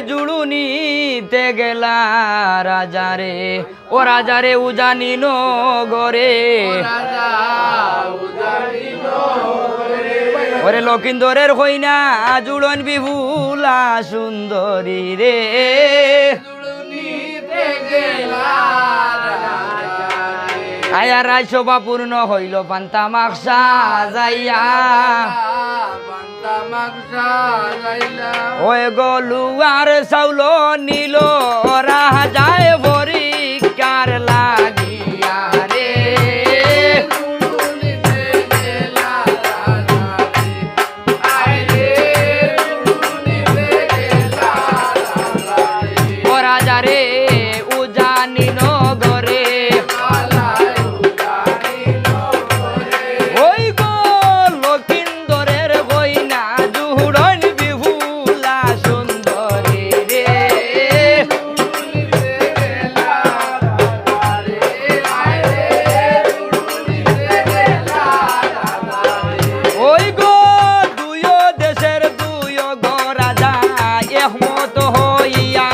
জুড়ুনিতে গেলা রাজারে ও রাজারে উজানি নগরে ওরে লক্ষিন্দরের কইনা জুড়ন বিভুলা সুন্দরী রে আয়া রায় শোভা পূর্ণ হইল পান্তা মাকসা যাইয়া ওই গলুয়ার চাউল নিল রাজায় পরীক্ষার লাগিয়া রে ও রাজা রে উজানি নগরে ওই গো লক্ষিন্দরের গয়না জুড়ন বিভুলা সুন্দরী রে ওই গো দুয়ো দেশের দুয়ো গো রাজা একমত হইয়া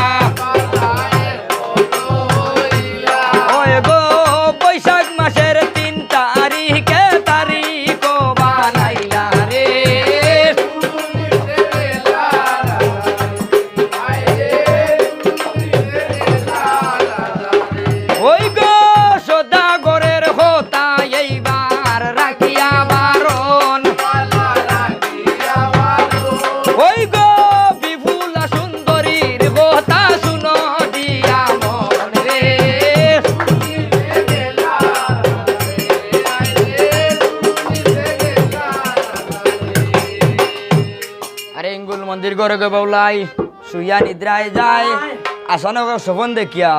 ওই গো বৈশাখ মাসের 3 তারিখে তারিখ বানাইলা রে ওই গো সদাগরের হোতা এইবার রাখিয়া বারণ ওই গো বিপুলা সুন্দরীর কথা শুনো দিয়া মন রে আরে ইঙ্গুল মন্দির ঘরে গে বউলাই শুইয়া নিদ্রায় যায় আসন শোভন দেখিয়া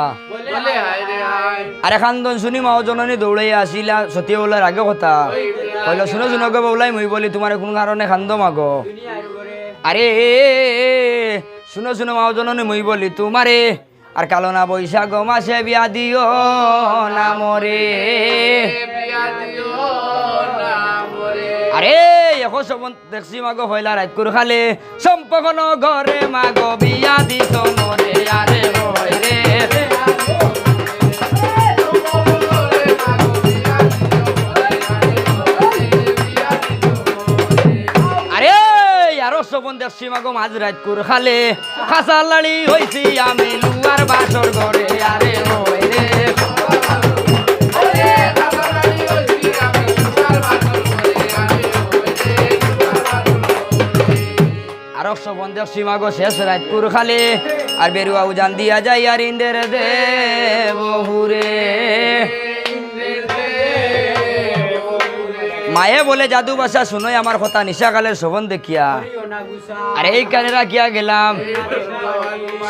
আরে খান্দন শুনি মাও জননী দৌড়াই আসিলা সতী বলার আগে কথা কইল শুনো শুনো গে বউলাই মুই বলি তোমার কোন কারণে খান্দ মাগো আরে শুনো শুনো মাও জননী মুই বলি তোমারে আর কালো না বৈশাখ মাসে বিয়া দিও না মরে আরে এখন সবন দেখছি মাগো হইলা রাত করে খালে সম্পন্ন ঘরে মাগো বিয়া দিত মরে আরে হয় রে আরে আরো সবন দেখছি মাগো মাঝ রাত করে খালে খাসা লাড়ি হইছি আমি লুয়ার বাসর ঘরে আরে হয় রে আরো সবন দেখছি মাগো শেষ রাত করে খালে আর বেরুয়া উজান দিয়া যাই আর ইন্দের দেবহুরে মায়ে বলে জাদু বাসা শুনোই আমার কথা নিশাকালের শোভন দেখিয়া আর এই কানে রাখিয়া গেলাম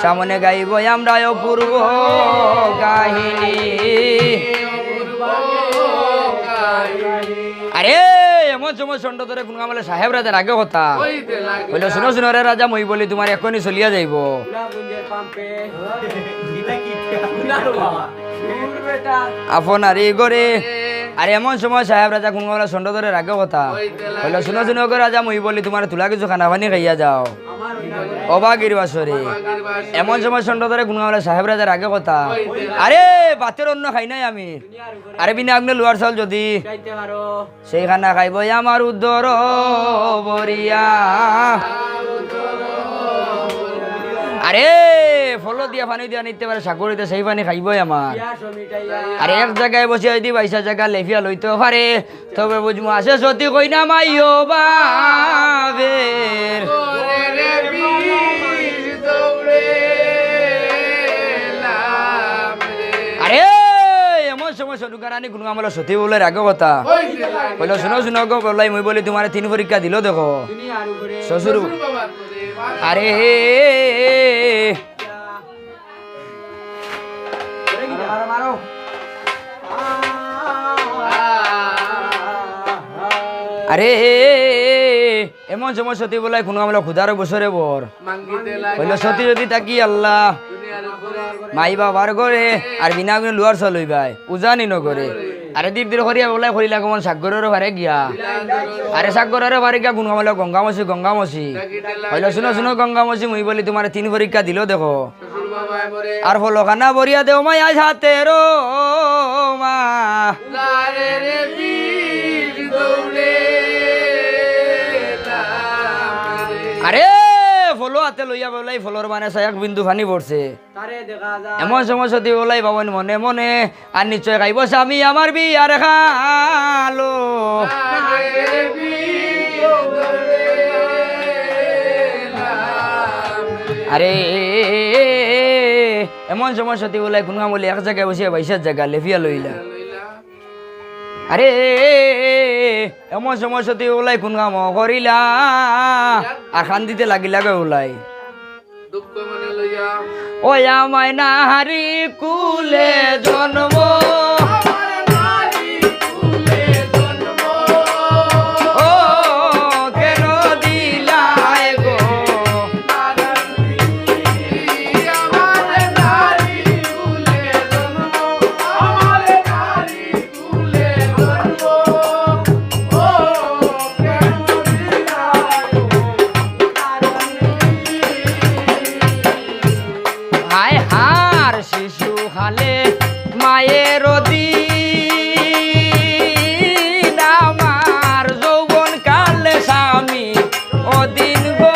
সামনে গাইব আমরা অপূর্ব কাহিনী আরে এমন সময় সন্ড ধরে কোন আমলে সাহেব রাজার আগে কথা বলে শুনো শুনো রে রাজা মই বলি তোমার এখনই চলিয়া যাইব আপনার এই ঘরে আর এমন সময় সাহেব রাজা কোন আমলে সন্ড ধরে আগে কথা বলে শুনো শুনো গো রাজা মই বলি তোমার তুলা কিছু খানা পানি খাইয়া যাও অবাগির বাসরে এমন সময় সন্ড ধরে কোন আমলে সাহেব রাজার আগে কথা আরে বাতের অন্য খাই নাই আমি আরে বিনা আগ্নে লোয়ার চাউল যদি সেই খানা খাইব আমার উদ্দর বরিয়া আরে ফলো দিয়া পানি দিয়া নিতে পারে সাগরিতে সেই পানি খাইবই আমার আরে এক জায়গায় বসে যদি 22 জায়গা লেফিয়া লইতে পারে তবে বুঝবো আসে সত্যি কই না মাইও বাবের আরে এমন সময় সনুকারানি কোনো আমলে সত্যি বলে রাখো কথা বললো শুনো শুনো গো বললাই মই বলি তোমার 3 পরীক্ষা দিল দেখো শ্বশুর আরে আরে এমন সময় সতী বলাই কোনো আমলা খুদার বছরে বর হইল সতী যদি তাকি আল্লাহ মাই বাবার ঘরে আর বিনা গুণে লুয়ার চলই ভাই উজানি নগরে আরে দীর দীর করিয়া বলাই করিলা কেমন সাগরের ভারে গিয়া আরে সাগরের ভারে গিয়া গুণ গামালো গঙ্গামসি হইলো শুনো শুনো গঙ্গামসি মুই বলি তোমার 3 পরীক্ষা দিল দেখো আর হলো খানা বরিয়া দেও মাই আজ হাতে রো মা আরে ফলো হাতে লইয়া বলাই ফলোর মানে এক বিন্দু পানি পড়ছে এমন সমস্যা দিয়ে বলাই বাবন মনে মনে আর নিশ্চয় খাইব স্বামী আমার বিয়ার খালো আরে এমন সমস্যা দিয়ে বলাই কোন বলি এক জায়গায় বসিয়া 22 জায়গা লেফিয়া লইলা আরে এমন সমস্যা দিয়ে ওলাই কোন কাম করিলা আর খান দিতে লাগিলা গে ওলাই ও আমায় নাহারি কুলে জন্ম ও কেন দিলাই গো শিশু খালে মায়ের দিন আমার যৌবন কালে স্বামী অদিন গো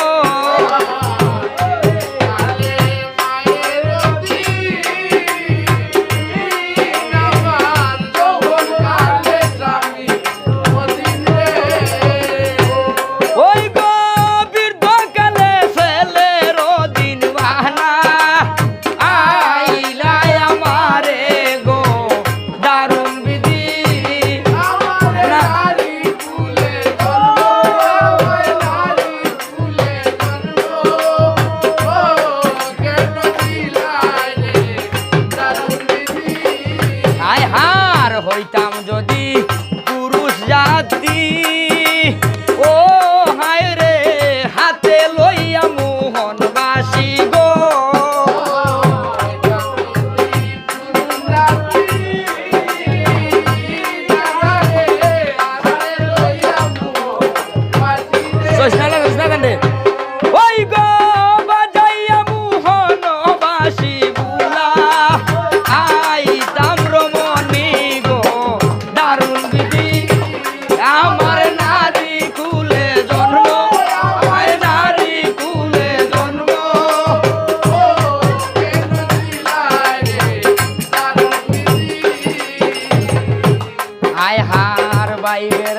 ওই গো বৃদ্ধ কালে ছেলের দিন বাহানা হইতাম যদি পুরুষ জাতি ও হায় রে হাতে লইয়া মোহনবাসী গো ওই গো বাজাইয়া মোহনবাসী বুলা আইতাম রমণী আমার নারী কুলে জন্ম আমার নারী কুলে জন্ম আয় হার বাইবের